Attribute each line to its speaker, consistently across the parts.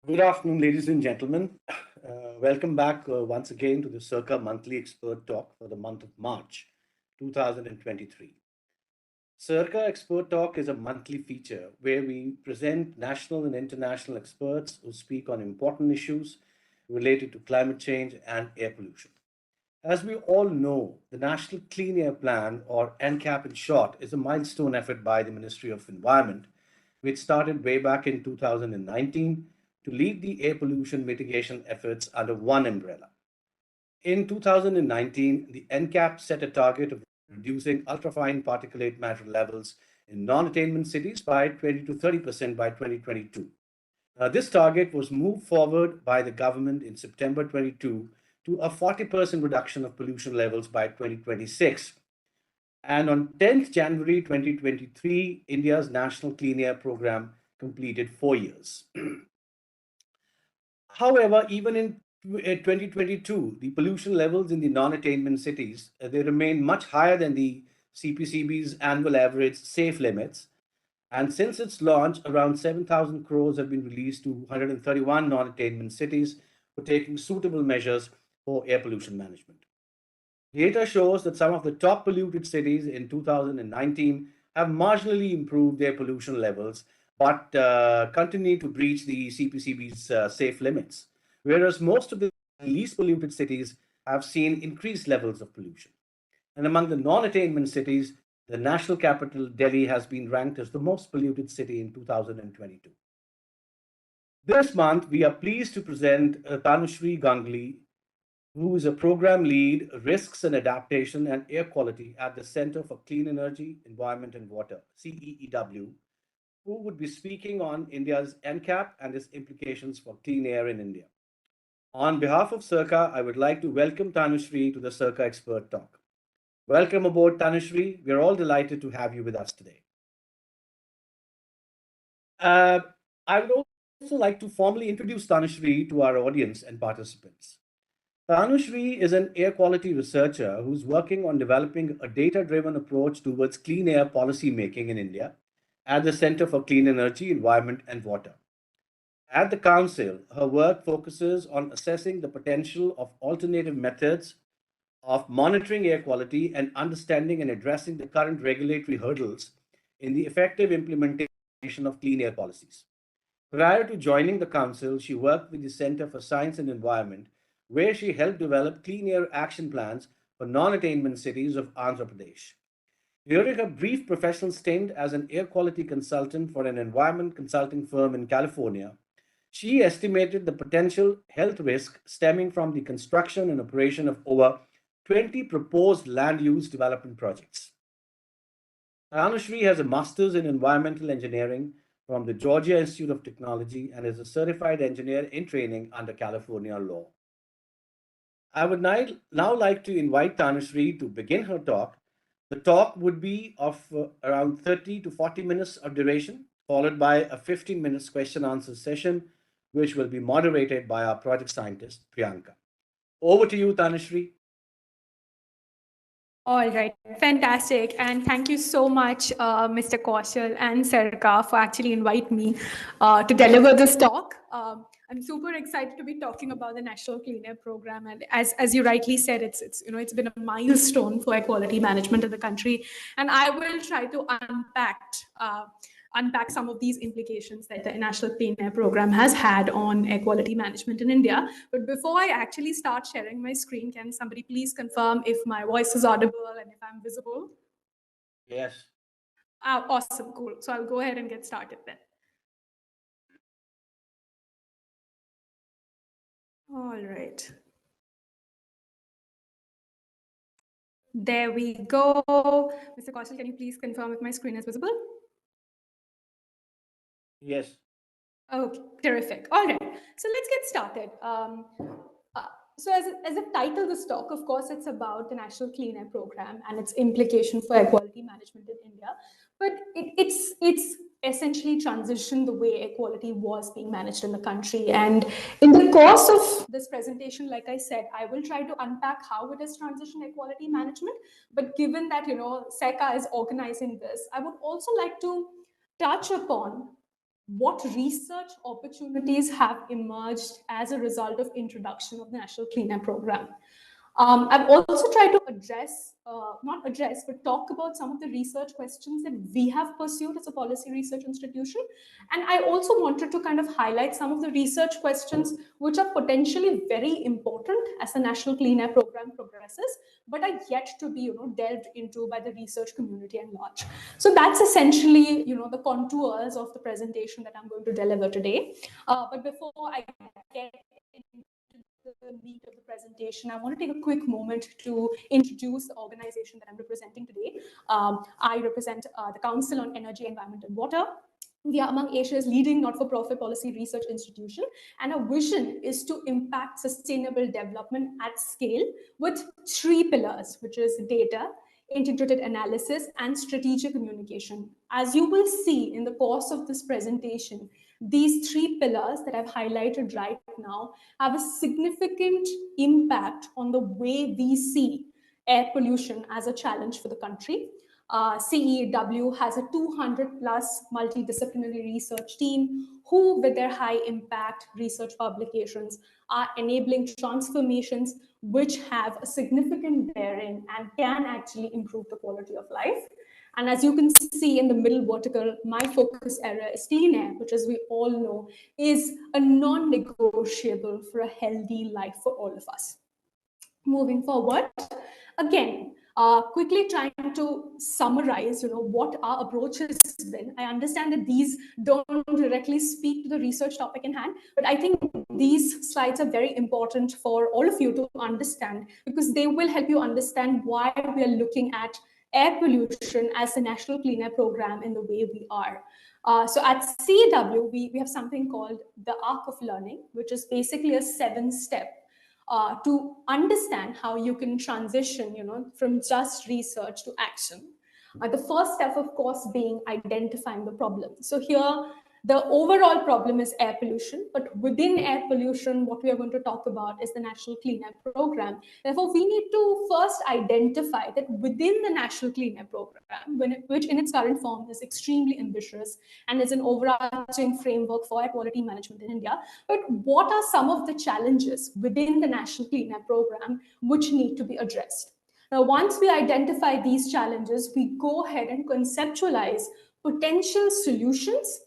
Speaker 1: Good afternoon, ladies and gentlemen. Welcome back once again to the Circa Monthly Expert Talk for the month of March 2023. Circa Expert Talk is a monthly feature where we present national and international experts who speak on important issues related to climate change and air pollution. As we all know, the National Clean Air Plan, or NCAP in short, is a milestone effort by the Ministry of Environment, which started way back in 2019 to lead the air pollution mitigation efforts under one umbrella. In 2019, the NCAP set a target of reducing ultrafine particulate matter levels in non-attainment cities by 20 to 30% by 2022. This target was moved forward by the government in September 22 to a 40% reduction of pollution levels by 2026. And on 10th January 2023, India's National Clean Air Program completed 4 years. However, even in 2022, the pollution levels in the non-attainment cities, they remain much higher than the CPCB's annual average safe limits. And since its launch, around 7,000 crores have been released to 131 non-attainment cities for taking suitable measures for air pollution management. Data shows that some of the top polluted cities in 2019 have marginally improved their pollution levels, but continue to breach the CPCB's safe limits, whereas most of the least polluted cities have seen increased levels of pollution. And among the non-attainment cities, the national capital, Delhi, has been ranked as the most polluted city in 2022. This month, we are pleased to present Tanushree Ganguly, who is a program lead, risks and adaptation and air quality at the Center for Clean Energy, Environment and Water, CEEW, who would be speaking on India's NCAP and its implications for clean air in India. On behalf of Circa, I would like to welcome Tanushree to the Circa Expert Talk. Welcome aboard, Tanushree. We're all delighted to have you with us today. Uh, I would also like to formally introduce Tanushree to our audience and participants. Tanushree is an air quality researcher who's working on developing a data-driven approach towards clean air policy making in India at the Center for Clean Energy, Environment and Water. At the Council, her work focuses on assessing the potential of alternative methods of monitoring air quality and understanding and addressing the current regulatory hurdles in the effective implementation of clean air policies. Prior to joining the Council, she worked with the Center for Science and Environment, where she helped develop clean air action plans for non-attainment cities of Andhra Pradesh. During her brief professional stint as an air quality consultant for an environment consulting firm in California, she estimated the potential health risk stemming from the construction and operation of over 20 proposed land use development projects. Tanushree has a master's in environmental engineering from the Georgia Institute of Technology and is a certified engineer in training under California law. I would now like to invite Tanushree to begin her talk. The talk would be of around 30 to 40 minutes of duration, followed by a 15 minutes question answer session, which will be moderated by our project scientist, Priyanka. Over to you, Tanushree.
Speaker 2: All right, fantastic. And thank you so much, Mr. Kaushal and Sarika, for actually inviting me to deliver this talk. I'm super excited to be talking about the National Clean Air Program. And as you rightly said, it's been a milestone for air quality management in the country. And I will try to unpack some of these implications that the National Clean Air Program has had on air quality management in India. But before I actually start sharing my screen, can somebody please confirm if my voice is audible and if I'm visible?
Speaker 1: Yes.
Speaker 2: Awesome, cool. So I'll go ahead and get started then. All right. There we go. Mr. Kaushal, can you please confirm if my screen is visible?
Speaker 1: Yes.
Speaker 2: Okay, terrific. All right, so let's get started. So as a title, this talk, of course, it's about the National Clean Air Program and its implication for air quality management in India. But it's essentially transitioned the way air quality was being managed in the country. And in the course of this presentation, like I said, I will try to unpack how it has transitioned air quality management. But given that, SECA is organizing this, I would also like to touch upon what research opportunities have emerged as a result of introduction of the National Clean Air Program. I've also tried to not address, but talk about some of the research questions that we have pursued as a policy research institution. And I also wanted to kind of highlight some of the research questions which are potentially very important as the National Clean Air Program progresses, but are yet to be, delved into by the research community at large. So that's essentially, the contours of the presentation that I'm going to deliver today. But before I get into the meat of the presentation, I want to take a quick moment to introduce the organization that I'm representing today. I represent the Council on Energy, Environment and Water. We are among Asia's leading not-for-profit policy research institution, and our vision is to impact sustainable development at scale with 3 pillars, which is data, integrated analysis, and strategic communication. As you will see in the course of this presentation, these 3 pillars that I've highlighted right now have a significant impact on the way we see air pollution as a challenge for the country. CEW has a 200 plus multidisciplinary research team who, with their high impact research publications, are enabling transformations which have a significant bearing and can actually improve the quality of life. And as you can see in the middle vertical, my focus area is clean air, which, as we all know, is a non-negotiable for a healthy life for all of us. Moving forward, again, quickly trying to summarize, what our approach has been. I understand that these don't directly speak to the research topic in hand, but I think these slides are very important for all of you to understand, because they will help you understand why we are looking at air pollution as the National Clean Air Program in the way we are. So at CEW, we have something called the Arc of Learning, which is basically a 7-step to understand how you can transition, from just research to action. The first step, of course, being identifying the problem. So here, the overall problem is air pollution, but within air pollution, what we are going to talk about is the National Clean Air Program. Therefore, we need to first identify that within the National Clean Air Program, which in its current form is extremely ambitious and is an overarching framework for air quality management in India, but what are some of the challenges within the National Clean Air Program which need to be addressed? Now, once we identify these challenges, we go ahead and conceptualize potential solutions.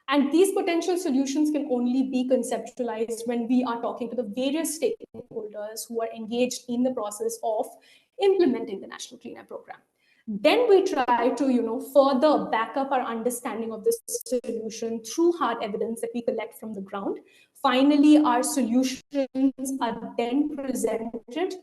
Speaker 2: And these potential solutions can only be conceptualized when we are talking to the various stakeholders who are engaged in the process of implementing the National Clean Air Program. Then we try to, further back up our understanding of this solution through hard evidence that we collect from the ground. Finally, our solutions are then presented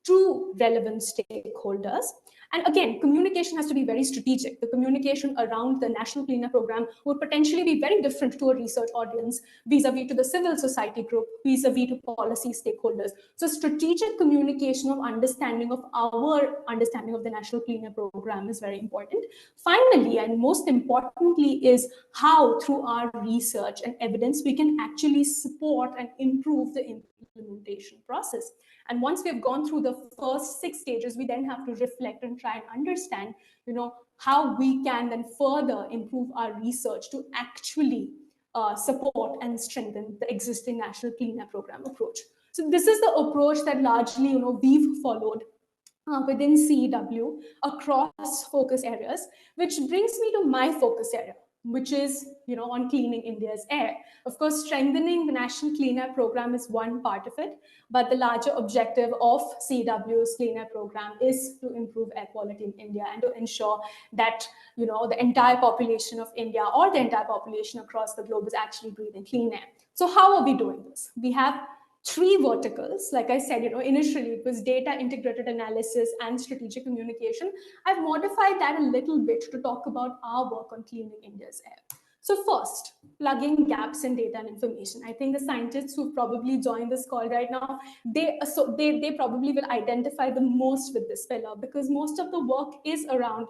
Speaker 2: to relevant stakeholders. And again, communication has to be very strategic. The communication around the National Clean Air Program would potentially be very different to a research audience vis-a-vis to the civil society group, vis-a-vis to policy stakeholders. So strategic communication of understanding of our understanding of the National Clean Air Program is very important. Finally, and most importantly, is how through our research and evidence we can actually support and improve the implementation process. And once we have gone through the first 6 stages, we then have to reflect and try and understand, how we can then further improve our research to actually support and strengthen the existing National Clean Air Program approach. So this is the approach that largely, we've followed within CEW across focus areas, which brings me to my focus area, which is, on cleaning India's air. Of course, strengthening the National Clean Air Program is one part of it, but the larger objective of CEW's Clean Air Program is to improve air quality in India and to ensure that, the entire population of India or the entire population across the globe is actually breathing clean air. So how are we doing this? We have 3 verticals. Like I said, initially it was data, integrated analysis, and strategic communication. I've modified that a little bit to talk about our work on cleaning India's air. So first, plugging gaps in data and information. I think the scientists who probably joined this call right now, they probably will identify the most with this pillar, because most of the work is around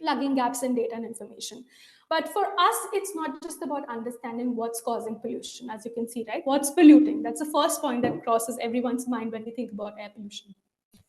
Speaker 2: plugging gaps in data and information. But for us, it's not just about understanding what's causing pollution. As you can see, right? What's polluting? That's the first point that crosses everyone's mind when we think about air pollution.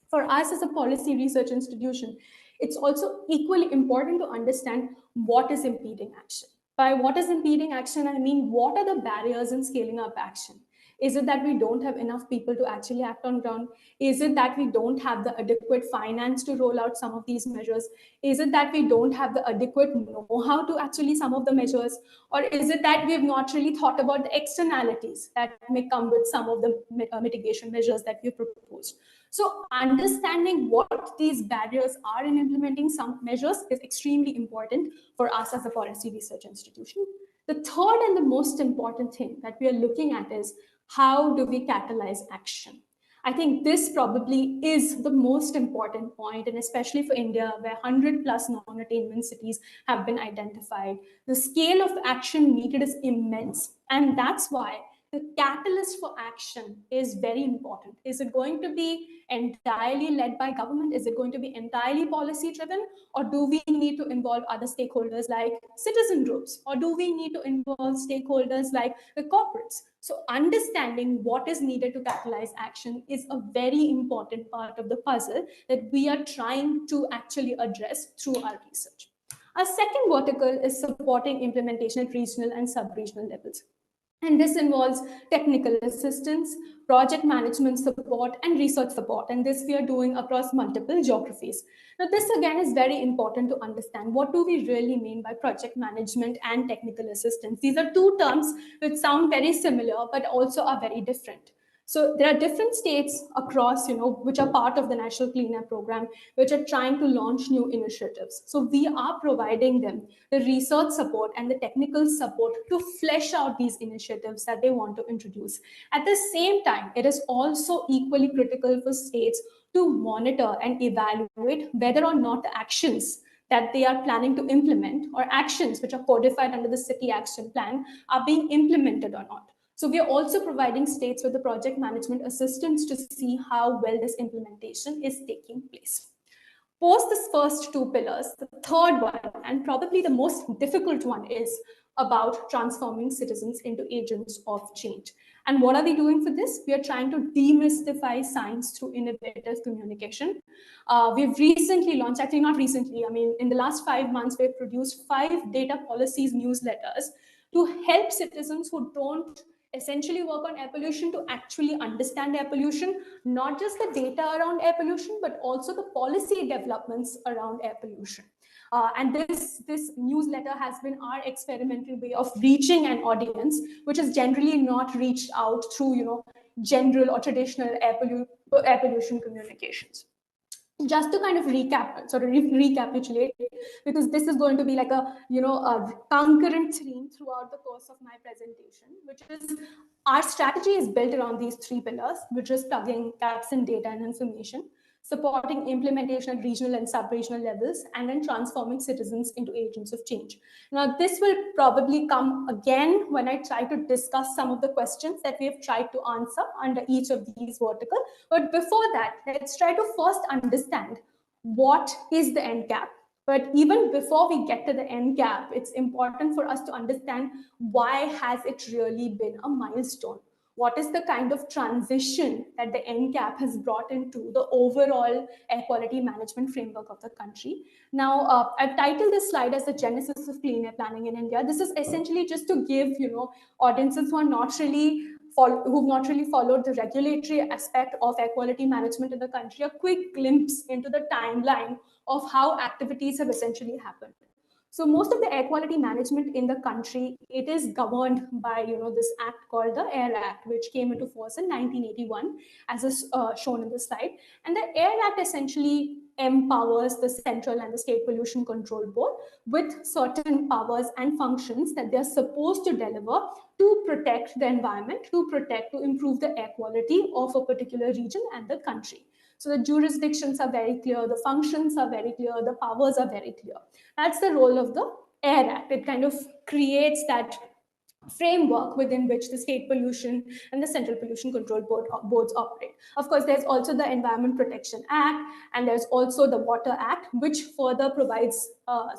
Speaker 2: For us as a policy research institution, it's also equally important to understand what is impeding action. By what is impeding action, I mean, what are the barriers in scaling up action? Is it that we don't have enough people to actually act on ground? Is it that we don't have the adequate finance to roll out some of these measures? Is it that we don't have the adequate know-how to actually some of the measures? Or is it that we have not really thought about the externalities that may come with some of the mitigation measures that we proposed? So understanding what these barriers are in implementing some measures is extremely important for us as a policy research institution. The third and the most important thing that we are looking at is how do we catalyze action? I think this probably is the most important point, and especially for India, where 100 plus non-attainment cities have been identified. The scale of action needed is immense, and that's why the catalyst for action is very important. Is it going to be entirely led by government? Is it going to be entirely policy driven? Or do we need to involve other stakeholders like citizen groups? Or do we need to involve stakeholders like the corporates? So understanding what is needed to catalyze action is a very important part of the puzzle that we are trying to actually address through our research. Our second vertical is supporting implementation at regional and sub-regional levels. And this involves technical assistance, project management support, and research support. And this we are doing across multiple geographies. Now, this again is very important to understand. What do we really mean by project management and technical assistance? These are two terms which sound very similar, but also are very different. So there are different states across, which are part of the National Clean Air Program, which are trying to launch new initiatives. So we are providing them the research support and the technical support to flesh out these initiatives that they want to introduce. At the same time, it is also equally critical for states to monitor and evaluate whether or not the actions that they are planning to implement or actions which are codified under the city action plan are being implemented or not. So we are also providing states with the project management assistance to see how well this implementation is taking place. Post this first two pillars, the third one, and probably the most difficult one, is about transforming citizens into agents of change. And what are we doing for this? We are trying to demystify science through innovative communication. We've recently launched, actually not recently, I mean, in the last 5 months, we've produced 5 data policies newsletters to help citizens who don't essentially work on air pollution to actually understand air pollution, not just the data around air pollution, but also the policy developments around air pollution. And this newsletter has been our experimental way of reaching an audience which is generally not reached out through general or traditional air pollution communications. Just to kind of recapitulate, because this is going to be like a concurrent theme throughout the course of my presentation, which is our strategy is built around these 3 pillars, which is plugging gaps in data and information, supporting implementation at regional and sub-regional levels, and then transforming citizens into agents of change. Now, this will probably come again when I try to discuss some of the questions that we have tried to answer under each of these verticals. But before that, let's try to first understand what is the NCAP. But even before we get to the NCAP, it's important for us to understand why has it really been a milestone. What is the kind of transition that the NCAP has brought into the overall air quality management framework of the country? Now, I've titled this slide as the genesis of clean air planning in India. This is essentially just to give audiences who are not really who've not really followed the regulatory aspect of air quality management in the country a quick glimpse into the timeline of how activities have essentially happened. So most of the air quality management in the country, it is governed by this act called the Air Act, which came into force in 1981, as is shown in the slide. And the Air Act essentially empowers the central and the state pollution control board with certain powers and functions that they're supposed to deliver to protect the environment, to improve the air quality of a particular region and the country. So the jurisdictions are very clear, the functions are very clear, the powers are very clear. That's the role of the Air Act. It kind of creates that framework within which the state pollution and the central pollution control boards operate. Of course, there's also the Environment Protection Act, and there's also the Water Act, which further provides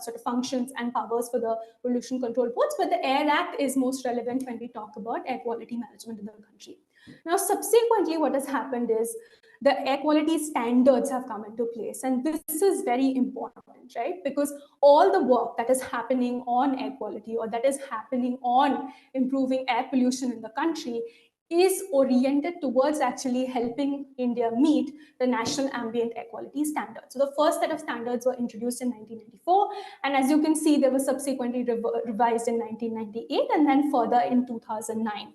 Speaker 2: sort of functions and powers for the pollution control boards, but the Air Act is most relevant when we talk about air quality management in the country. Now, subsequently, what has happened is the air quality standards have come into place, and this is very important, right? Because all the work that is happening on air quality or that is happening on improving air pollution in the country is oriented towards actually helping India meet the national ambient air quality standards. So the first set of standards were introduced in 1994, and as you can see, they were subsequently revised in 1998 and then further in 2009.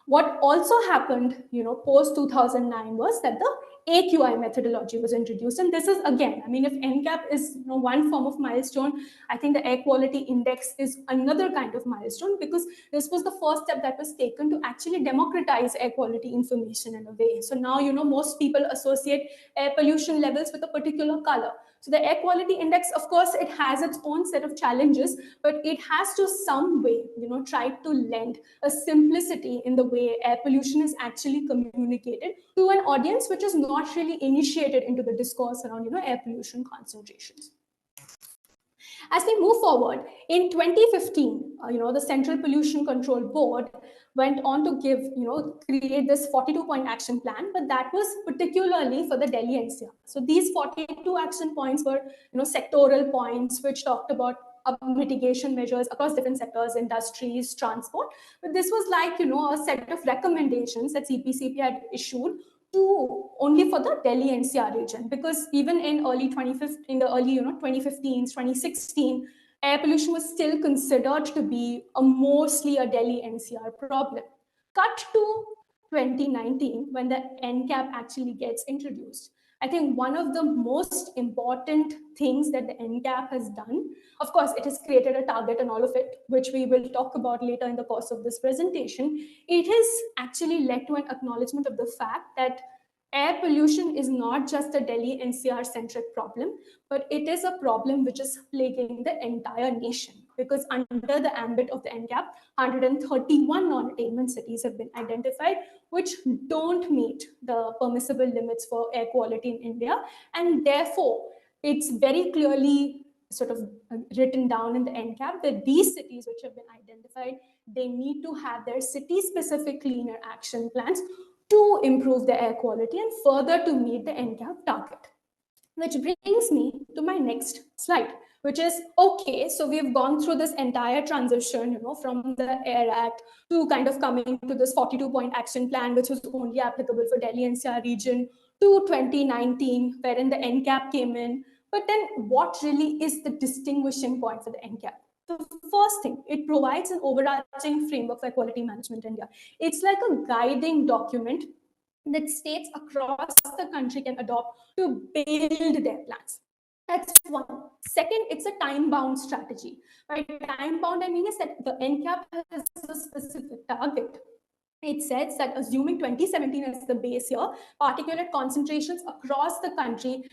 Speaker 2: What also happened, post 2009 was that the AQI methodology was introduced. And this is, again, I mean, if NCAP is one form of milestone, I think the air quality index is another kind of milestone, because this was the first step that was taken to actually democratize air quality information in a way. So now, most people associate air pollution levels with a particular color. So the air quality index, of course, it has its own set of challenges, but it has to some way, try to lend a simplicity in the way air pollution is actually communicated to an audience which is not really initiated into the discourse around, air pollution concentrations. As we move forward, in 2015, the Central Pollution Control Board went on to create this 42-point action plan, but that was particularly for the Delhi NCR. So these 42 action points were, sectoral points which talked about mitigation measures across different sectors, industries, transport. But this was like, a set of recommendations that CPCP had issued only for the Delhi NCR region, because even in early 2015, 2016, air pollution was still considered to be mostly a Delhi NCR problem. Cut to 2019, when the NCAP actually gets introduced. I think one of the most important things that the NCAP has done, of course, it has created a target and all of it, which we will talk about later in the course of this presentation. It has actually led to an acknowledgement of the fact that air pollution is not just a Delhi NCR centric problem, but it is a problem which is plaguing the entire nation. Because under the ambit of the NCAP, 131 non-attainment cities have been identified, which don't meet the permissible limits for air quality in India. And therefore, it's very clearly sort of written down in the NCAP that these cities which have been identified, they need to have their city-specific cleaner action plans to improve the air quality and further to meet the NCAP target. Which brings me to my next slide, which is, okay, so we've gone through this entire transition, from the Air Act to kind of coming to this 42-point action plan, which was only applicable for Delhi NCR region, to 2019, wherein the NCAP came in. But then what really is the distinguishing point for the NCAP? The first thing, it provides an overarching framework for quality management in India. It's like a guiding document that states across the country can adopt to build their plans. That's one. Second, it's a time-bound strategy. By time-bound, I mean is that the NCAP has a specific target. It says that assuming 2017 as the base year, particulate concentrations across the country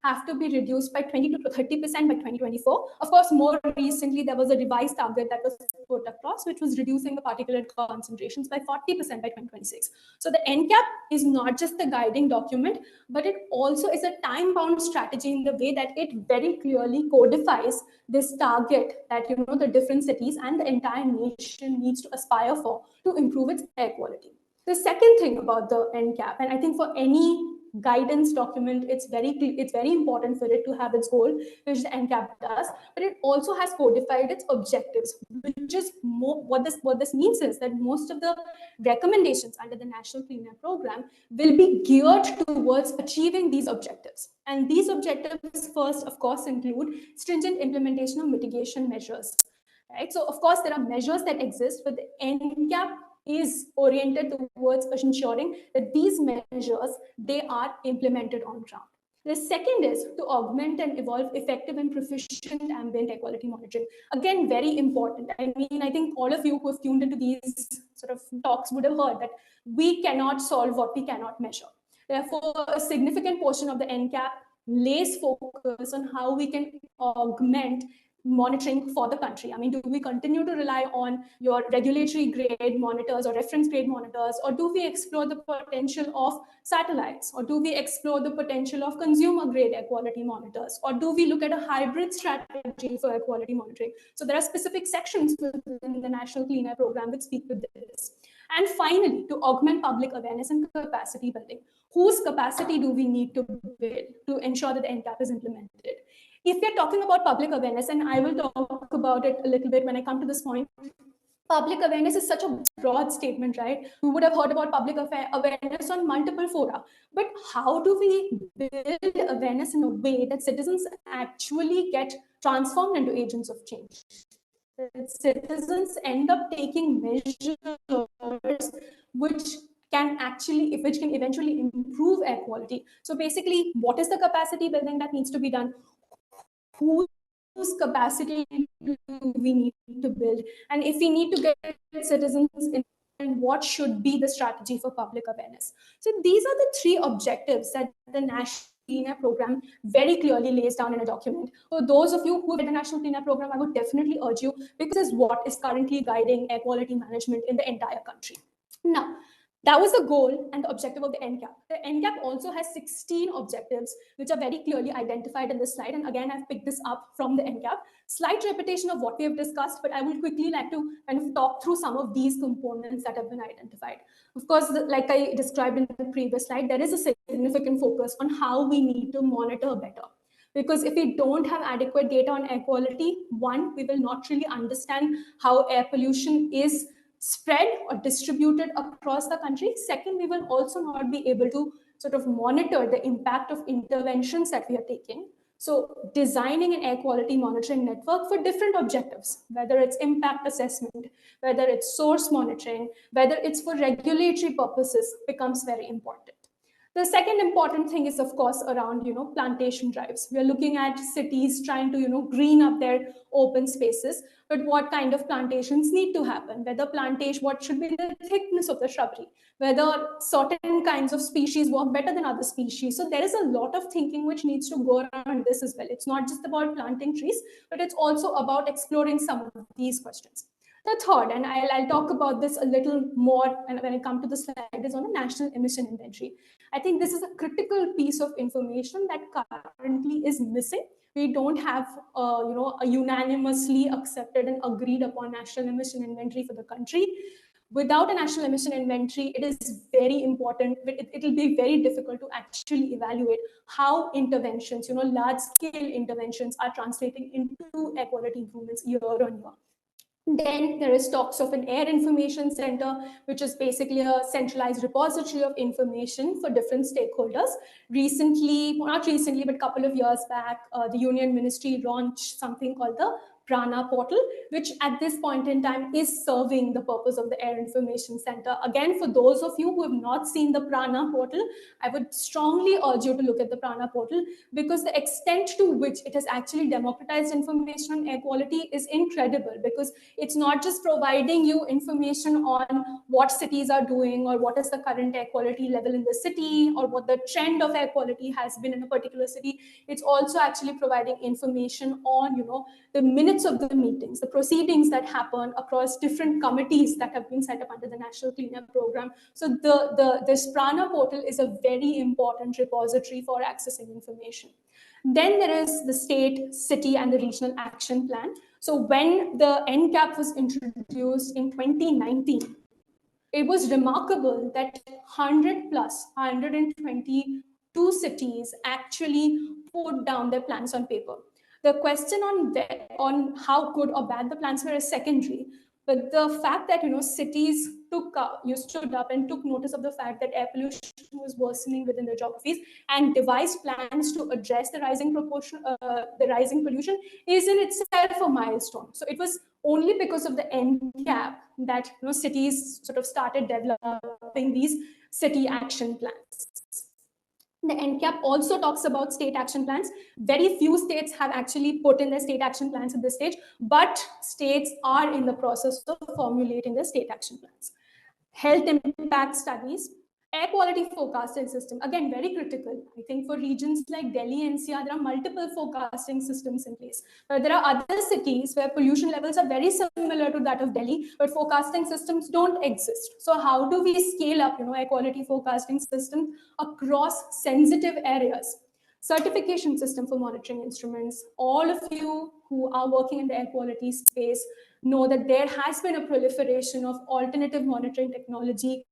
Speaker 2: have to be reduced by 20 to 30% by 2024. Of course, more recently, there was a revised target that was put across, which was reducing the particulate concentrations by 40% by 2026. So the NCAP is not just the guiding document, but it also is a time-bound strategy in the way that it very clearly codifies this target that the different cities and the entire nation needs to aspire for to improve its air quality. The second thing about the NCAP, and I think for any guidance document, it's very important for it to have its goal, which the NCAP does, but it also has codified its objectives, which is more, what this means is that most of the recommendations under the National Clean Air Program will be geared towards achieving these objectives. And these objectives first, of course, include stringent implementation of mitigation measures. Right? So, of course, there are measures that exist, but the NCAP is oriented towards ensuring that these measures, they are implemented on ground. The second is to augment and evolve effective and proficient ambient air quality monitoring. Again, very important. I mean, I think all of you who have tuned into these sort of talks would have heard that we cannot solve what we cannot measure. Therefore, a significant portion of the NCAP lays focus on how we can augment monitoring for the country? I mean, do we continue to rely on your regulatory grade monitors or reference grade monitors, or do we explore the potential of satellites, or do we explore the potential of consumer grade air quality monitors, or do we look at a hybrid strategy for air quality monitoring? So there are specific sections within the National Clean Air Program which speak to this. And finally, to augment public awareness and capacity building, whose capacity do we need to build to ensure that the NCAP is implemented? If we're talking about public awareness, and I will talk about it a little bit when I come to this point, public awareness is such a broad statement, right? We would have heard about public awareness on multiple fora, but how do we build awareness in a way that citizens actually get transformed into agents of change? That citizens end up taking measures which can eventually improve air quality. So basically, what is the capacity building that needs to be done? Whose capacity do we need to build? And if we need to get citizens in, and what should be the strategy for public awareness? So these are the three objectives that the National Clean Air Program very clearly lays down in a document. For those of you who have the National Clean Air Program, I would definitely urge you, because this is what is currently guiding air quality management in the entire country. Now, that was the goal and the objective of the NCAP. The NCAP also has 16 objectives, which are very clearly identified in this slide. And again, I've picked this up from the NCAP. Slight repetition of what we have discussed, but I would quickly like to kind of talk through some of these components that have been identified. Of course, like I described in the previous slide, there is a significant focus on how we need to monitor better. Because if we don't have adequate data on air quality, one, we will not really understand how air pollution is spread or distributed across the country. Second, we will also not be able to sort of monitor the impact of interventions that we are taking. So designing an air quality monitoring network for different objectives, whether it's impact assessment, whether it's source monitoring, whether it's for regulatory purposes, becomes very important. The second important thing is, of course, around plantation drives. We are looking at cities trying to green up their open spaces, but what kind of plantations need to happen? What should be the thickness of the shrubbery? Whether certain kinds of species work better than other species. So there is a lot of thinking which needs to go around this as well. It's not just about planting trees, but it's also about exploring some of these questions. The third, and I'll talk about this a little more and when I come to the slide, is on the national emission inventory. I think this is a critical piece of information that currently is missing. We don't have a unanimously accepted and agreed upon national emission inventory for the country. Without a national emission inventory, it is very important, but it will be very difficult to actually evaluate how interventions, large-scale interventions are translating into air quality improvements year on year. Then there is talks of an air information center, which is basically a centralized repository of information for different stakeholders. Not recently, but a couple of years back, the Union Ministry launched something called the Prana portal, which at this point in time is serving the purpose of the Air Information Center. Again, for those of you who have not seen the Prana portal, I would strongly urge you to look at the Prana portal, because the extent to which it has actually democratized information on air quality is incredible, because it's not just providing you information on what cities are doing or what is the current air quality level in the city or what the trend of air quality has been in a particular city. It's also actually providing information on, the minutes of the meetings, the proceedings that happen across different committees that have been set up under the National Clean Air Program. So this Prana portal is a very important repository for accessing information. Then there is the state, city, and the regional action plan. So when the NCAP was introduced in 2019, it was remarkable that 122 cities actually put down their plans on paper. The question on how good or bad the plans were is secondary, but the fact that cities stood up and took notice of the fact that air pollution was worsening within their geographies and devised plans to address the rising pollution is in itself a milestone. So it was only because of the NCAP that cities sort of started developing these city action plans. The NCAP also talks about state action plans. Very few states have actually put in their state action plans at this stage, but states are in the process of formulating their state action plans. Health impact studies. Air quality forecasting system, again, very critical. I think for regions like Delhi, NCR, there are multiple forecasting systems in place. But there are other cities where pollution levels are very similar to that of Delhi, but forecasting systems don't exist. So how do we scale up, air quality forecasting systems across sensitive areas? Certification system for monitoring instruments. All of you who are working in the air quality space know that there has been a proliferation of alternative monitoring technology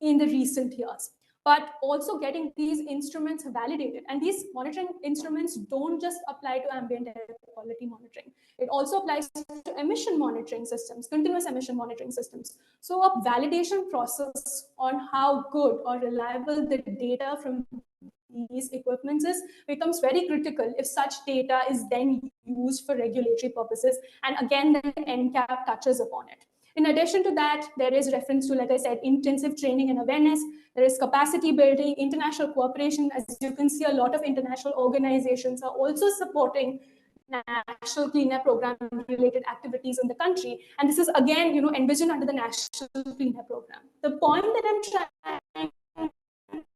Speaker 2: in the recent years, but also getting these instruments validated. And these monitoring instruments don't just apply to ambient air quality monitoring. It also applies to emission monitoring systems, continuous emission monitoring systems. So a validation process on how good or reliable the data from these equipments is becomes very critical if such data is then used for regulatory purposes. And again, the NCAP touches upon it. In addition to that, there is reference to, like I said, intensive training and awareness. There is capacity building, international cooperation. As you can see, a lot of international organizations are also supporting national clean air program related activities in the country. And this is again, envisioned under the national clean air program. The point that I'm trying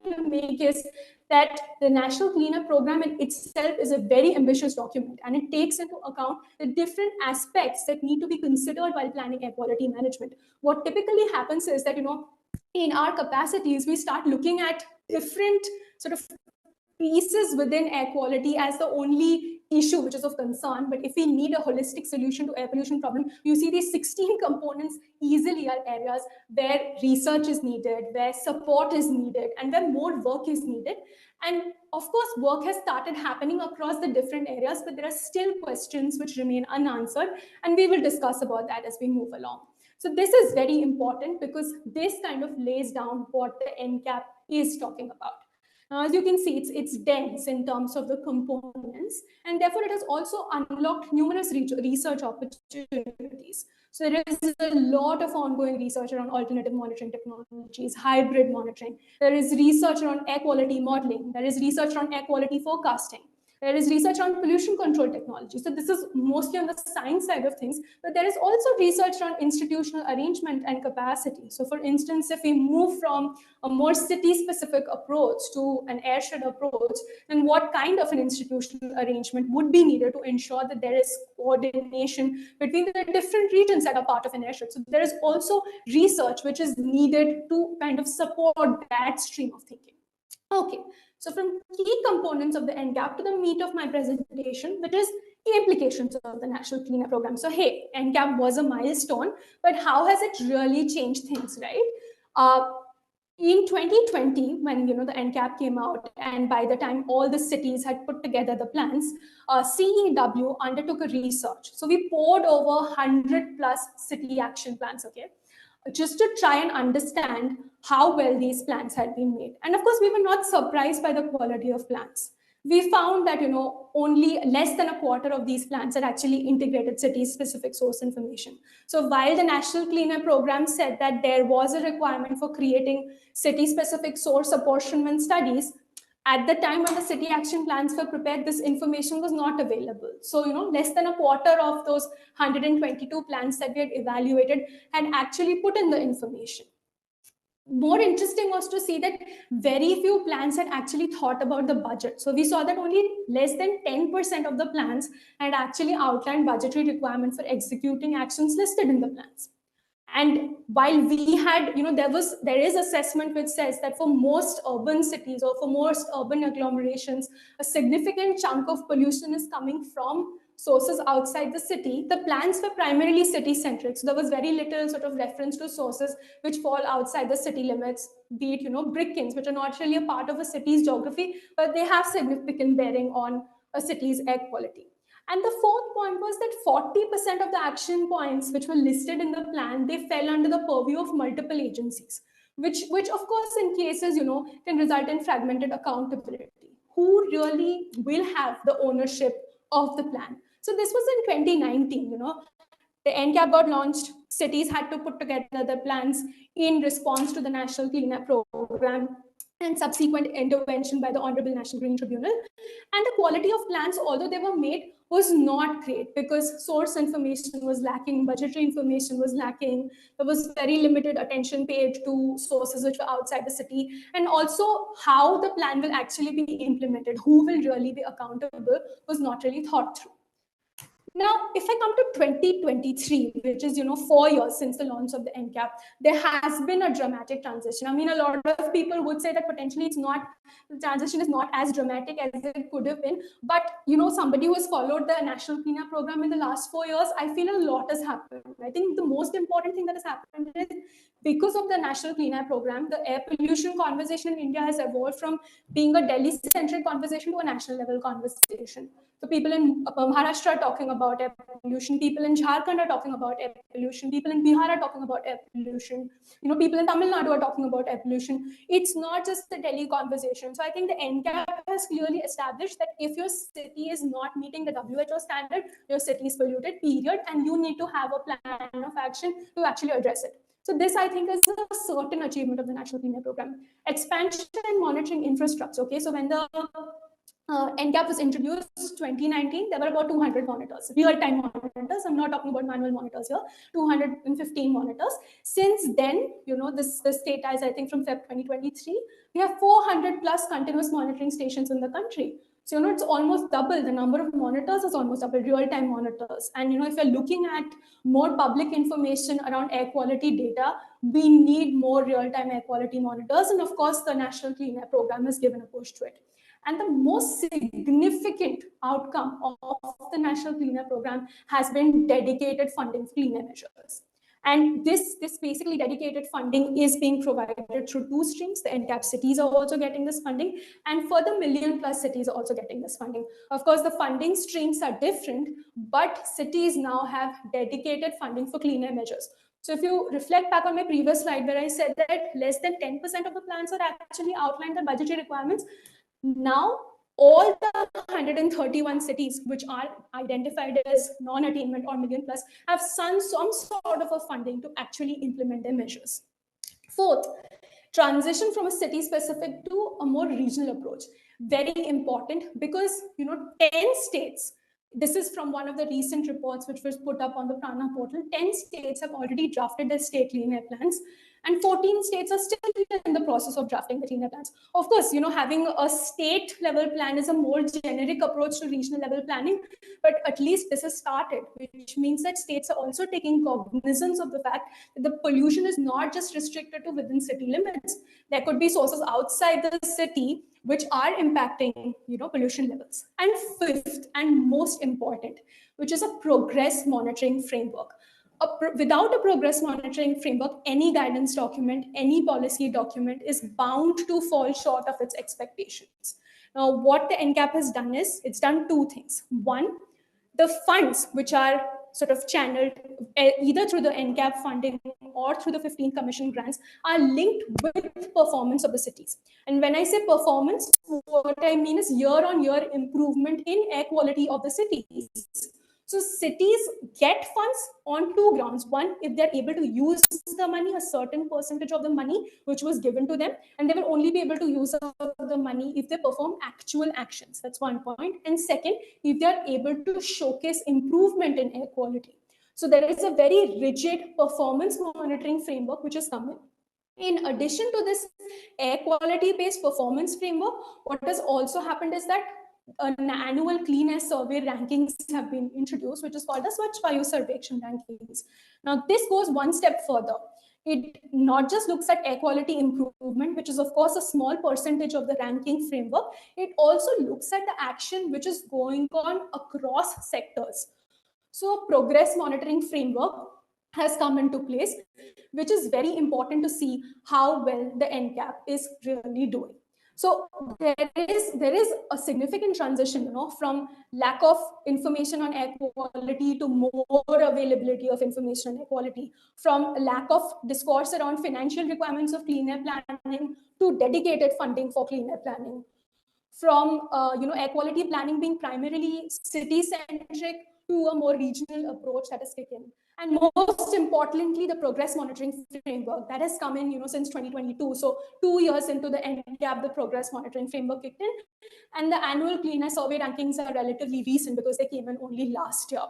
Speaker 2: to make is that the National Cleanup Program in itself is a very ambitious document, and it takes into account the different aspects that need to be considered while planning air quality management. What typically happens is that, in our capacities, we start looking at different sort of pieces within air quality as the only issue which is of concern. But if we need a holistic solution to air pollution problem, you see these 16 components easily are areas where research is needed, where support is needed, and where more work is needed. And of course, work has started happening across the different areas, but there are still questions which remain unanswered, and we will discuss about that as we move along. So this is very important because this kind of lays down what the NCAP is talking about. As you can see, it's dense in terms of the components, and therefore it has also unlocked numerous research opportunities. So there is a lot of ongoing research around alternative monitoring technologies, hybrid monitoring. There is research around air quality modeling. There is research around air quality forecasting. There is research on pollution control technology. So this is mostly on the science side of things, but there is also research on institutional arrangement and capacity. So for instance, if we move from a more city-specific approach to an airshed approach, then what kind of an institutional arrangement would be needed to ensure that there is coordination between the different regions that are part of an airshed? So there is also research which is needed to kind of support that stream of thinking. Okay, so from key components of the NCAP to the meat of my presentation, which is the implications of the National Clean Air Program. So hey, NCAP was a milestone, but how has it really changed things, right? In 2020, when the NCAP came out, and by the time all the cities had put together the plans, CEW undertook a research. So we poured over 100 plus city action plans, okay, just to try and understand how well these plans had been made. And of course, we were not surprised by the quality of plans. We found that only less than a quarter of these plans had actually integrated city-specific source information. So while the National Clean Air Program said that there was a requirement for creating city-specific source apportionment studies, at the time when the city action plans were prepared, this information was not available. So, less than a quarter of those 122 plans that we had evaluated had actually put in the information. More interesting was to see that very few plans had actually thought about the budget. So we saw that only less than 10% of the plans had actually outlined budgetary requirements for executing actions listed in the plans. And while we had, there is assessment which says that for most urban cities or for most urban agglomerations, a significant chunk of pollution is coming from sources outside the city. The plans were primarily city-centric. So there was very little sort of reference to sources which fall outside the city limits, be it, brick kilns, which are not really a part of a city's geography, but they have significant bearing on a city's air quality. And the fourth point was that 40% of the action points which were listed in the plan, they fell under the purview of multiple agencies, which of course in cases, can result in fragmented accountability. Who really will have the ownership of the plan? So this was in 2019, the NCAP got launched, cities had to put together the plans in response to the National Clean Air Program. and subsequent intervention by the Honorable National Green Tribunal. And the quality of plans, although they were made, was not great because source information was lacking, budgetary information was lacking, there was very limited attention paid to sources which were outside the city, and also how the plan will actually be implemented, who will really be accountable, was not really thought through. Now, if I come to 2023, which is 4 years since the launch of the NCAP, there has been a dramatic transition. I mean, a lot of people would say that potentially the transition is not as dramatic as it could have been. But somebody who has followed the National Clean Air Program in the last 4 years, I feel a lot has happened. I think the most important thing that has happened is because of the National Clean Air Program, the air pollution conversation in India has evolved from being a Delhi-centric conversation to a national level conversation. So people in Maharashtra are talking about air pollution, people in Jharkhand are talking about air pollution, people in Bihar are talking about air pollution, people in Tamil Nadu are talking about air pollution. It's not just the Delhi conversation. So I think the NCAP has clearly established that if your city is not meeting the WHO standard, your city is polluted, period, and you need to have a plan of action to actually address it. So this, I think, is a certain achievement of the National Clean Air Program. Expansion and monitoring infrastructure. Okay, so when the NCAP was introduced 2019, there were about 200 monitors, real-time monitors. I'm not talking about manual monitors here, 215 monitors. Since then, this data is, I think, from Feb 2023, we have 400 plus continuous monitoring stations in the country. So, it's almost double. The number of monitors is almost double, real-time monitors. And, if you're looking at more public information around air quality data, we need more real-time air quality monitors. And of course, the National Clean Air Program has given a push to it. And the most significant outcome of the National Clean Air Program has been dedicated funding for clean air measures. And this basically dedicated funding is being provided through two streams. The NCAP cities are also getting this funding, and for the million plus cities are also getting this funding. Of course, the funding streams are different, but cities now have dedicated funding for clean air measures. So if you reflect back on my previous slide where I said that less than 10% of the plans are actually outlined the budgetary requirements, now all the 131 cities which are identified as non-attainment or million plus have some sort of a funding to actually implement their measures. Fourth, transition from a city specific to a more regional approach. Very important because 10 states, this is from one of the recent reports which was put up on the Prana portal, 10 states have already drafted their state clean air plans, and 14 states are still in the process of drafting the clean air plans. Of course, having a state level plan is a more generic approach to regional level planning, but at least this has started, which means that states are also taking cognizance of the fact that the pollution is not just restricted to within city limits. There could be sources outside the city which are impacting pollution levels. And fifth and most important, which is a progress monitoring framework. Without a progress monitoring framework, any guidance document, any policy document is bound to fall short of its expectations. Now, what the NCAP has done is, it's done two things. One, the funds which are sort of channeled either through the NCAP funding or through the 15 commission grants are linked with performance of the cities. And when I say performance, what I mean is year-on-year improvement in air quality of the cities. So cities get funds on two grounds. One, if they're able to use the money, a certain percentage of the money which was given to them, and they will only be able to use the money if they perform actual actions. That's one point. And second, if they're able to showcase improvement in air quality. So there is a very rigid performance monitoring framework which is coming. In addition to this air quality based performance framework, what has also happened is that an annual clean air survey rankings have been introduced, which is called the Swachh Vayu Sarvekshan rankings. Now, this goes one step further. It not just looks at air quality improvement, which is of course a small percentage of the ranking framework. It also looks at the action which is going on across sectors. So, a progress monitoring framework has come into place, which is very important to see how well the NCAP is really doing. So there is a significant transition, from lack of information on air quality to more availability of information on air quality, from lack of discourse around financial requirements of clean air planning to dedicated funding for clean air planning, from air quality planning being primarily city-centric to a more regional approach that is taken. And most importantly, the progress monitoring framework that has come in, since 2022. So 2 years into the NCAP, the progress monitoring framework kicked in, and the annual clean air survey rankings are relatively recent because they came in only last year.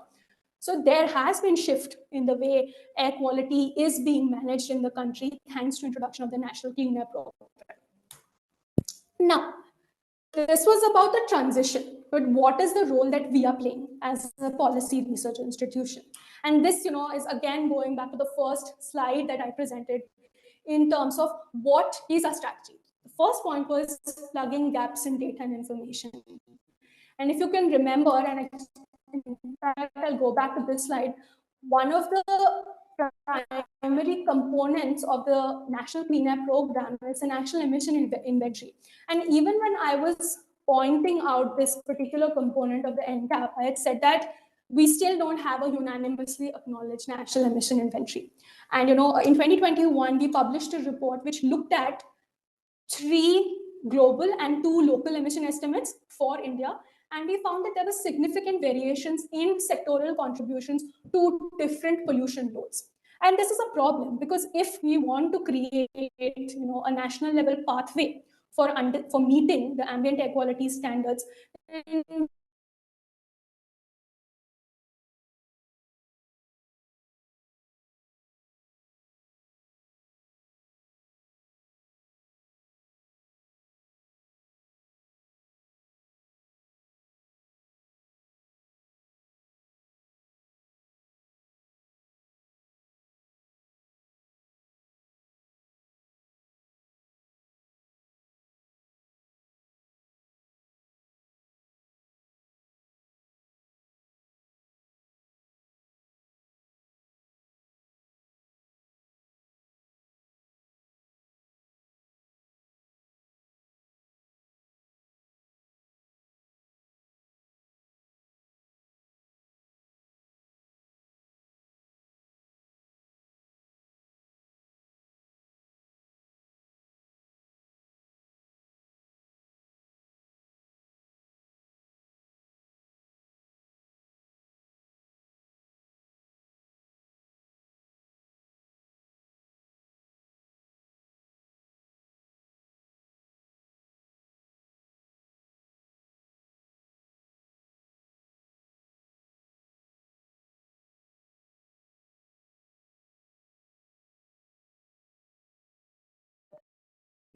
Speaker 2: So there has been shift in the way air quality is being managed in the country thanks to introduction of the National Clean Air Program. Now, this was about the transition, but what is the role that we are playing as a policy research institution? And this, is again going back to the first slide that I presented in terms of what is our strategy. The first point was plugging gaps in data and information. And if you can remember, and in fact, I'll go back to this slide, one of the primary components of the National Clean Air Program is an actual emission inventory. And even when I was pointing out this particular component of the NCAP, I had said that we still don't have a unanimously acknowledged national emission inventory. And in 2021, we published a report which looked at 3 global and 2 local emission estimates for India. And we found that there were significant variations in sectoral contributions to different pollution loads. And this is a problem because if we want to create, a national level pathway for meeting the ambient air quality standards,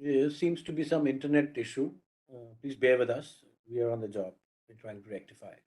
Speaker 1: There seems to be some internet issue. Please bear with us. We are on the job. We're trying to rectify it.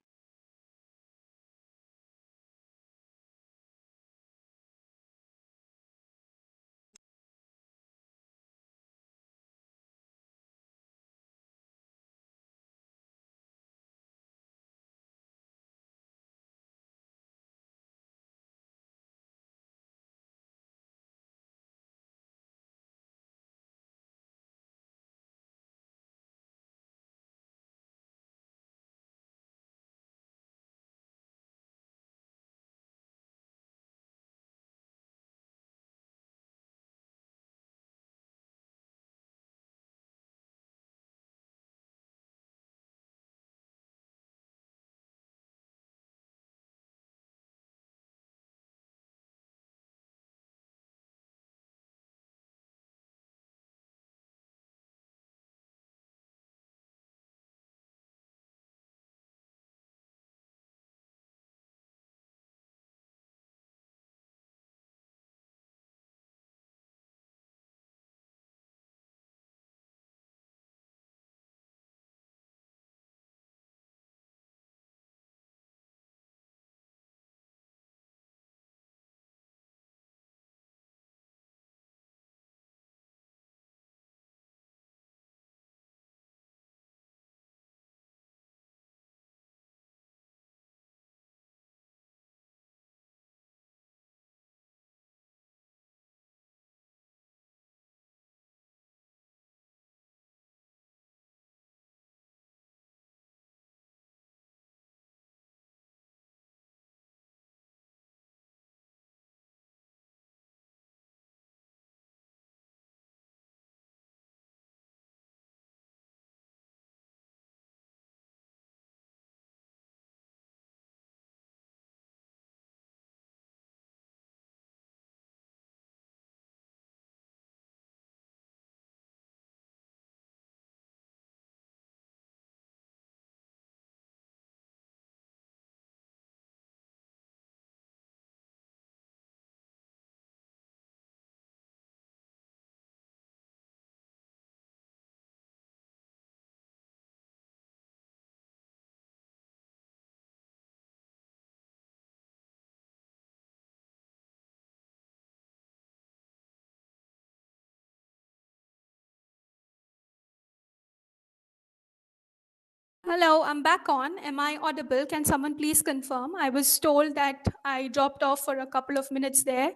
Speaker 2: Hello, I'm back on. Am I audible? Can someone please confirm? I was told that I dropped off for a couple of minutes there.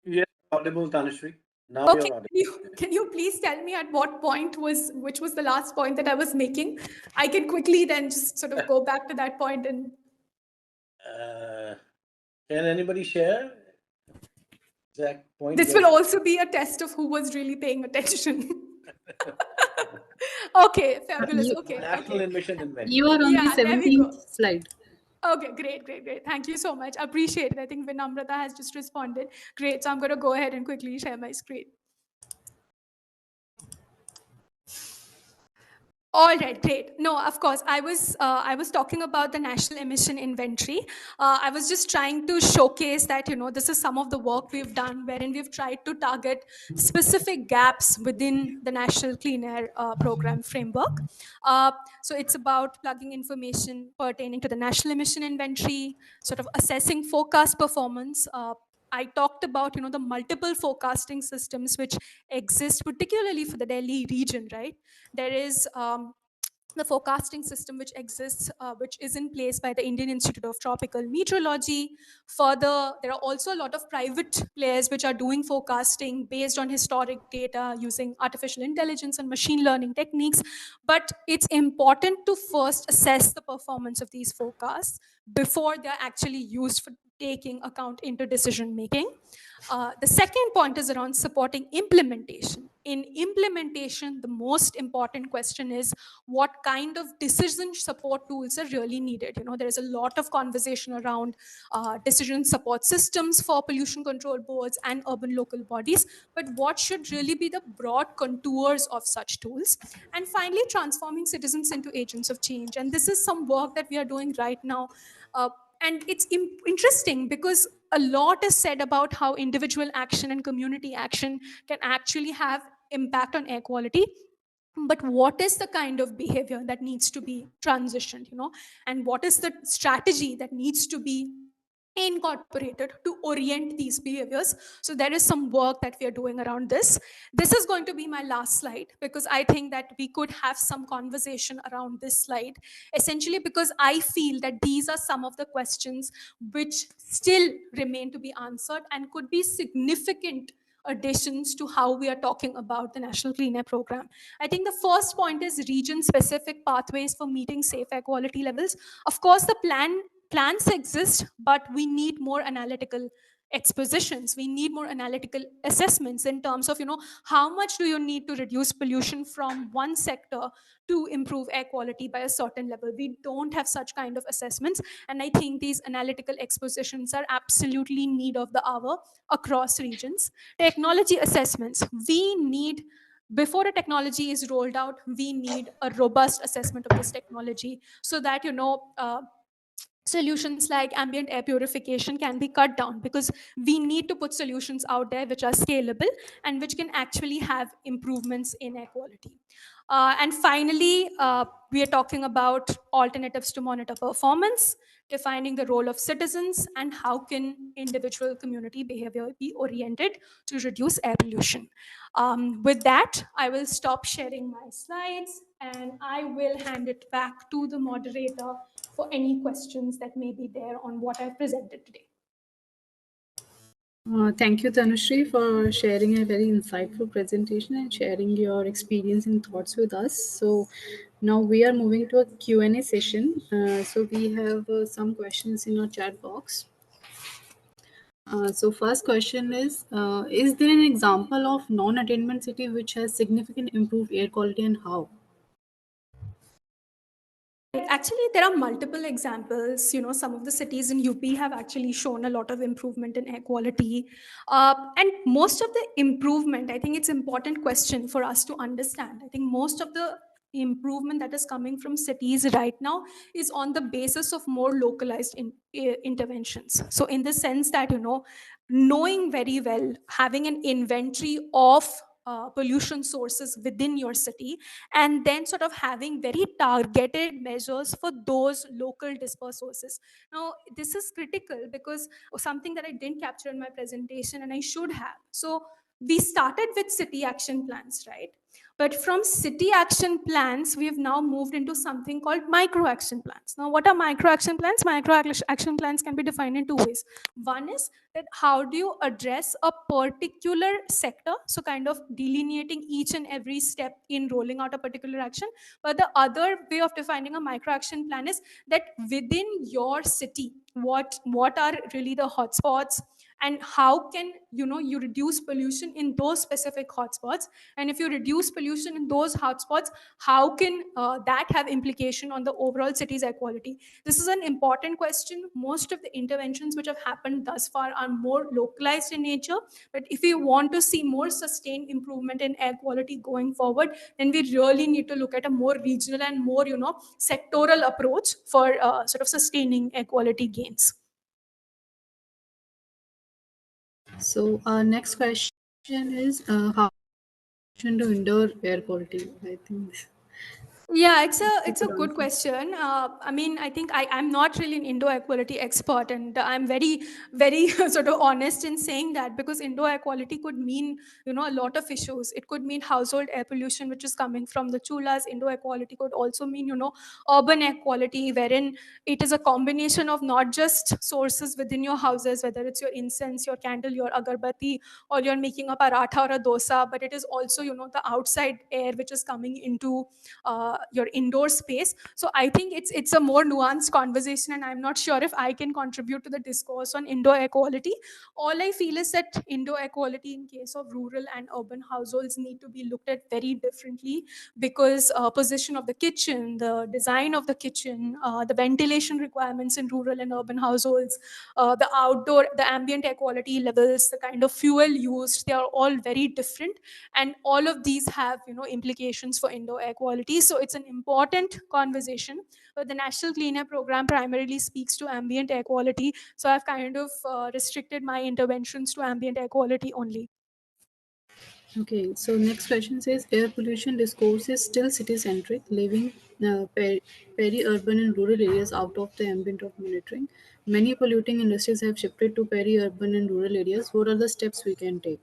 Speaker 1: Yes, audible, Tanushree. Now
Speaker 2: Okay,
Speaker 1: you're audible.
Speaker 2: can you please tell me at what point which was the last point that I was making? I can quickly then just sort of go back to that point and
Speaker 1: Uh, can anybody share exact point
Speaker 2: this
Speaker 1: where
Speaker 2: will
Speaker 1: she?
Speaker 2: also be a test of who was really paying attention. Okay, fabulous.
Speaker 3: You,
Speaker 2: Okay,
Speaker 1: National
Speaker 2: okay.
Speaker 1: Admission
Speaker 3: you
Speaker 1: Inventory.
Speaker 3: are on the
Speaker 2: Yeah, there we go.
Speaker 3: 17th slide.
Speaker 2: Okay, great, great, great. Thank you so much. Appreciate it. I think Vinamrata has just responded. Great. So I'm going to go ahead and quickly share my screen. All right, great. No, of course, I was talking about the national emission inventory. I was just trying to showcase that this is some of the work we've done, wherein we've tried to target specific gaps within the National Clean Air Program framework. Uh, so it's about plugging information pertaining to the national emission inventory, sort of assessing forecast performance. I talked about the multiple forecasting systems which exist, particularly for the Delhi region, right? There is the forecasting system which exists, which is in place by the Indian Institute of Tropical Meteorology. Further, there are also a lot of private players which are doing forecasting based on historic data using artificial intelligence and machine learning techniques. But it's important to first assess the performance of these forecasts before they're actually used for taking account into decision making. The second point is around supporting implementation. In implementation, the most important question is what kind of decision support tools are really needed. There is a lot of conversation around decision support systems for pollution control boards and urban local bodies, but what should really be the broad contours of such tools? And finally, transforming citizens into agents of change. And this is some work that we are doing right now. And it's interesting because a lot is said about how individual action and community action can actually have impact on air quality, but what is the kind of behavior that needs to be transitioned, and what is the strategy that needs to be incorporated to orient these behaviors? So there is some work that we are doing around this. This is going to be my last slide because I think that we could have some conversation around this slide, essentially because I feel that these are some of the questions which still remain to be answered and could be significant additions to how we are talking about the National Clean Air Program. I think the first point is region-specific pathways for meeting safe air quality levels. Of course, the plans exist, but we need more analytical expositions. We need more analytical assessments in terms of how much do you need to reduce pollution from one sector to improve air quality by a certain level. We don't have such kind of assessments, and I think these analytical expositions are absolutely need of the hour across regions. Technology assessments, we need, before a technology is rolled out, we need a robust assessment of this technology so that solutions like ambient air purification can be cut down, because we need to put solutions out there which are scalable and which can actually have improvements in air quality. And finally, we are talking about alternatives to monitor performance, defining the role of citizens, and how can individual community behavior be oriented to reduce air pollution. With that, I will stop sharing my slides and I will hand it back to the moderator for any questions that may be there on what I've presented today.
Speaker 3: Thank you, Tanushree, for sharing a very insightful presentation and sharing your experience and thoughts with us. So now we are moving to a Q&A session. So we have some questions in our chat box. So first question is there an example of non-attainment city which has significant improved air quality, and how?
Speaker 2: Actually, there are multiple examples. Some of the cities in UP have actually shown a lot of improvement in air quality. And most of the improvement, I think it's important question for us to understand. I think most of the improvement that is coming from cities right now is on the basis of more localized interventions. So in the sense that, knowing very well, having an inventory of pollution sources within your city, and then sort of having very targeted measures for those local dispersed sources. Now, this is critical because something that I didn't capture in my presentation and I should have. So we started with city action plans, right? But from city action plans, we have now moved into something called micro action plans. Now, what are micro action plans? Micro action plans can be defined in two ways. One is that how do you address a particular sector, so kind of delineating each and every step in rolling out a particular action. But the other way of defining a micro action plan is that within your city, what are really the hotspots, and how can you reduce pollution in those specific hotspots, and if you reduce pollution in those hotspots, how can that have implication on the overall city's air quality? This is an important question. Most of the interventions which have happened thus far are more localized in nature, but if we want to see more sustained improvement in air quality going forward, then we really need to look at a more regional and more sectoral approach for sort of sustaining air quality gains.
Speaker 3: So our next question is how to indoor air quality. I think
Speaker 2: Yeah,
Speaker 3: you
Speaker 2: it's a
Speaker 3: could
Speaker 2: good
Speaker 3: answer.
Speaker 2: question. I mean, I think I'm not really an indoor air quality expert, and I'm very sort of honest in saying that, because indoor air quality could mean a lot of issues. It could mean household air pollution, which is coming from the chulas. Indoor air quality could also mean urban air quality, wherein it is a combination of not just sources within your houses, whether it's your incense, your candle, your agarbatti, or you're making a paratha or a dosa, but it is also the outside air which is coming into your indoor space. So I think it's a more nuanced conversation, and I'm not sure if I can contribute to the discourse on indoor air quality. All I feel is that indoor air quality in case of rural and urban households need to be looked at very differently, because position of the kitchen, the design of the kitchen, the ventilation requirements in rural and urban households, the ambient air quality levels, the kind of fuel used, they are all very different, and all of these have implications for indoor air quality. So it's an important conversation, but the National Clean Air Program primarily speaks to ambient air quality, so I've kind of restricted my interventions to ambient air quality only.
Speaker 3: Okay, so next question says air pollution discourse is still city centric, leaving peri-urban and rural areas out of the ambient of monitoring. Many polluting industries have shifted to peri-urban and rural areas. What are the steps we can take?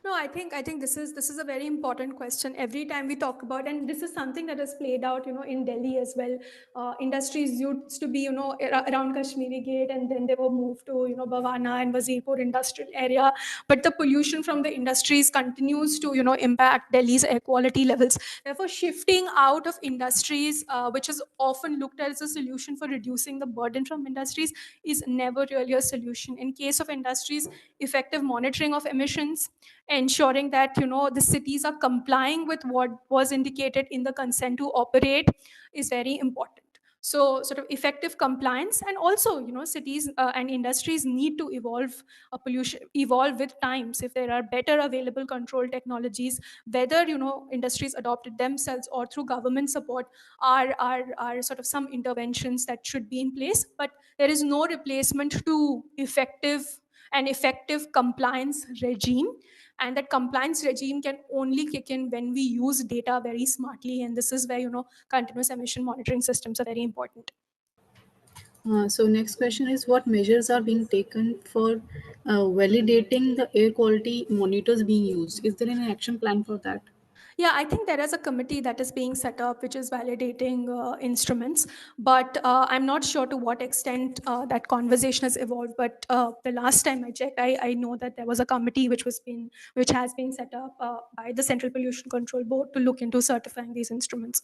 Speaker 2: No, I think this is a very important question. Every time we talk about, and this is something that has played out, in Delhi as well. Industries used to be, around Kashmiri Gate, and then they were moved to, Bhavana and Wazirpur industrial area. But the pollution from the industries continues to, impact Delhi's air quality levels. Therefore, shifting out of industries, which is often looked at as a solution for reducing the burden from industries, is never really a solution. In case of industries, effective monitoring of emissions, ensuring that the cities are complying with what was indicated in the consent to operate is very important. So sort of effective compliance, and also cities and industries need to evolve with times. If there are better available control technologies, whether industries adopted themselves or through government support, are sort of some interventions that should be in place. But there is no replacement to effective compliance regime, and that compliance regime can only kick in when we use data very smartly, and this is where continuous emission monitoring systems are very important.
Speaker 3: So next question is what measures are being taken for validating the air quality monitors being used? Is there an action plan for that?
Speaker 2: Yeah, I think there is a committee that is being set up which is validating instruments, but I'm not sure to what extent that conversation has evolved. But the last time I checked, I know that there was a committee which has been set up by the Central Pollution Control Board to look into certifying these instruments.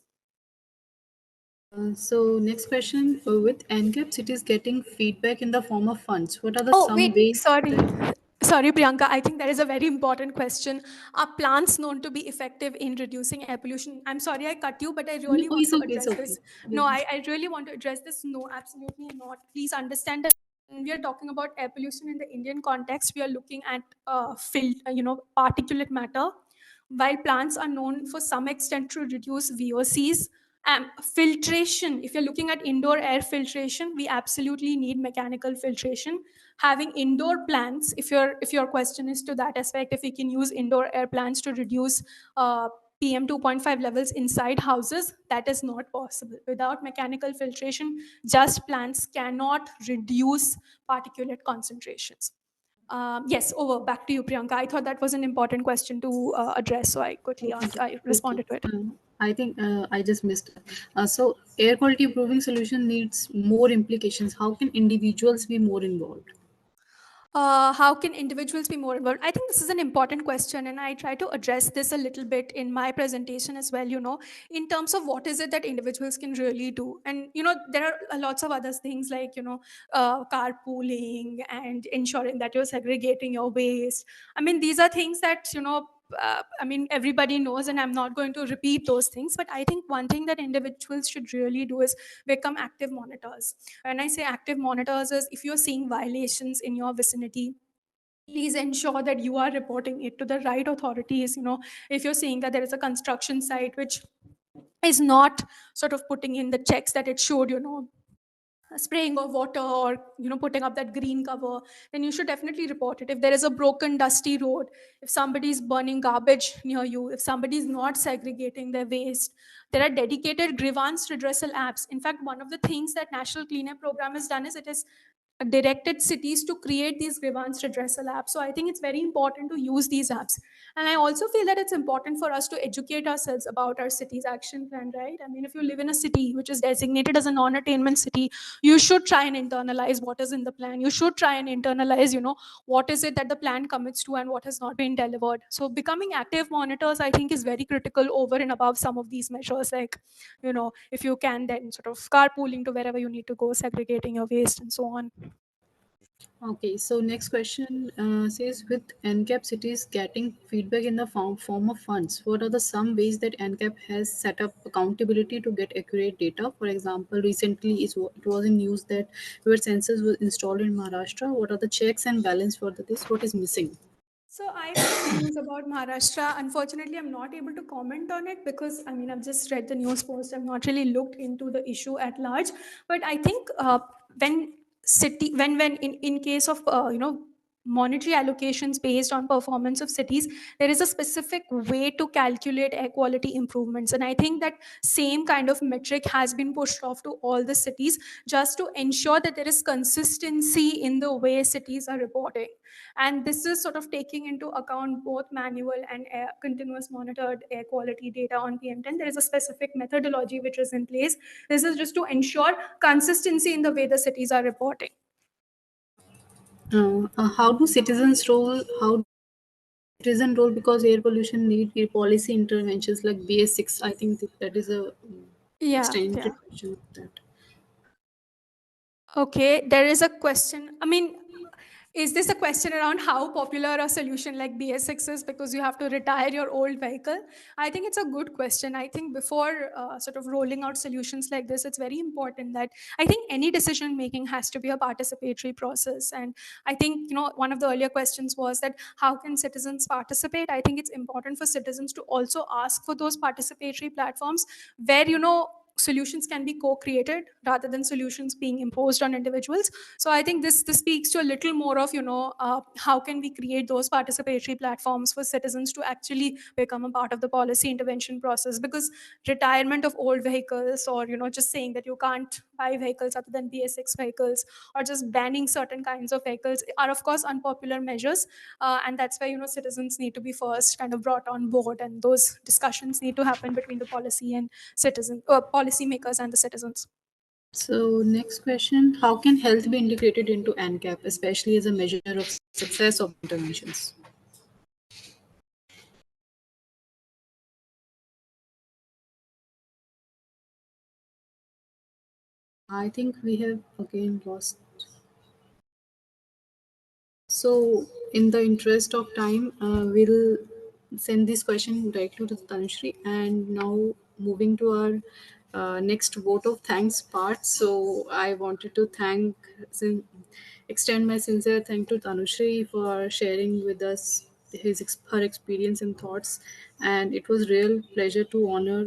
Speaker 3: So next question, with NCAP cities getting feedback in the form of funds, what are the
Speaker 2: Oh,
Speaker 3: some
Speaker 2: wait,
Speaker 3: ways
Speaker 2: sorry.
Speaker 3: that
Speaker 2: Sorry, Priyanka. I think that is a very important question. Are plants known to be effective in reducing air pollution? I'm sorry I cut you, but I
Speaker 3: no,
Speaker 2: really want
Speaker 3: it's
Speaker 2: to
Speaker 3: okay, it's
Speaker 2: address
Speaker 3: okay.
Speaker 2: this.
Speaker 3: Yeah.
Speaker 2: No, I really want to address this. No, absolutely not. Please understand that when we are talking about air pollution in the Indian context, we are looking at particulate matter. While plants are known for some extent to reduce VOCs, filtration, if you're looking at indoor air filtration, we absolutely need mechanical filtration. Having indoor plants, if your question is to that aspect, if we can use indoor air plants to reduce PM 2.5 levels inside houses, that is not possible. Without mechanical filtration, just plants cannot reduce particulate concentrations. Yes, over. Back to you, Priyanka. I thought that was an important question to address, so I quickly I
Speaker 3: Okay.
Speaker 2: responded to it.
Speaker 3: I think I just missed. So, air quality improving solution needs more implications. How can individuals be more involved?
Speaker 2: How can individuals be more involved? I think this is an important question, and I try to address this a little bit in my presentation as well. In terms of what is it that individuals can really do, and there are lots of other things like carpooling and ensuring that you're segregating your waste. I mean, these are things that I mean, everybody knows, and I'm not going to repeat those things. But I think one thing that individuals should really do is become active monitors. When I say active monitors, is if you're seeing violations in your vicinity, please ensure that you are reporting it to the right authorities. If you're seeing that there is a construction site which is not sort of putting in the checks that it should, spraying of water or putting up that green cover, then you should definitely report it. If there is a broken dusty road, if somebody is burning garbage near you, if somebody is not segregating their waste, there are dedicated grievance redressal apps. In fact, one of the things that National Clean Air Program has done is it has directed cities to create these grievance redressal apps. So I think it's very important to use these apps. And I also feel that it's important for us to educate ourselves about our city's action plan, right? I mean, if you live in a city which is designated as a non-attainment city, you should try and internalize what is in the plan. You should try and internalize, what is it that the plan commits to and what has not been delivered. So becoming active monitors, I think, is very critical over and above some of these measures, like, if you can then sort of carpooling to wherever you need to go, segregating your waste and so on.
Speaker 3: Okay, so next question says, with NCAP cities getting feedback in the form of funds, what are the some ways that NCAP has set up accountability to get accurate data? For example, recently it was in news that where sensors were installed in Maharashtra. What are the checks and balance for this? What is missing?
Speaker 2: So I heard news about Maharashtra. Unfortunately, I'm not able to comment on it because I mean I've just read the news post. I've not really looked into the issue at large. But I think when when in case of monetary allocations based on performance of cities, there is a specific way to calculate air quality improvements, and I think that same kind of metric has been pushed off to all the cities just to ensure that there is consistency in the way cities are reporting. And this is sort of taking into account both manual and continuous monitored air quality data on PM10. There is a specific methodology which is in place. This is just to ensure consistency in the way the cities are reporting.
Speaker 3: How do citizens role? How citizen role, because air pollution need policy interventions like BS6. I think that is a
Speaker 2: Yeah,
Speaker 3: extended
Speaker 2: yeah.
Speaker 3: question of that.
Speaker 2: Okay, there is a question. I mean, is this a question around how popular a solution like BS6 is because you have to retire your old vehicle? I think it's a good question. I think before sort of rolling out solutions like this, it's very important that I think any decision making has to be a participatory process. And I think, one of the earlier questions was that how can citizens participate? I think it's important for citizens to also ask for those participatory platforms where, solutions can be co-created rather than solutions being imposed on individuals. So I think this speaks to a little more of how can we create those participatory platforms for citizens to actually become a part of the policy intervention process, because retirement of old vehicles, or just saying that you can't buy vehicles other than BS6 vehicles, or just banning certain kinds of vehicles are of course unpopular measures. And that's where citizens need to be first kind of brought on board, and those discussions need to happen between the policy and citizen policy makers and the citizens.
Speaker 3: So next question, how can health be integrated into NCAP, especially as a measure of success of interventions? I think we have again lost. So, in the interest of time, we'll send this question directly to Tanushree. And now, moving to our next vote of thanks part. So, I wanted to extend my sincere thank to Tanushree for sharing with us her experience and thoughts. And it was real pleasure to honor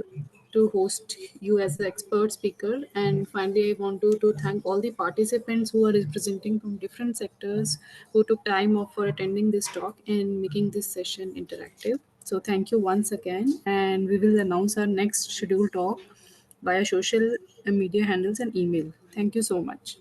Speaker 3: to host you as the expert speaker. And finally, I want to thank all the participants who are representing from different sectors who took time off for attending this talk and making this session interactive. So thank you once again, and we will announce our next scheduled talk via social media handles and email. Thank you so much.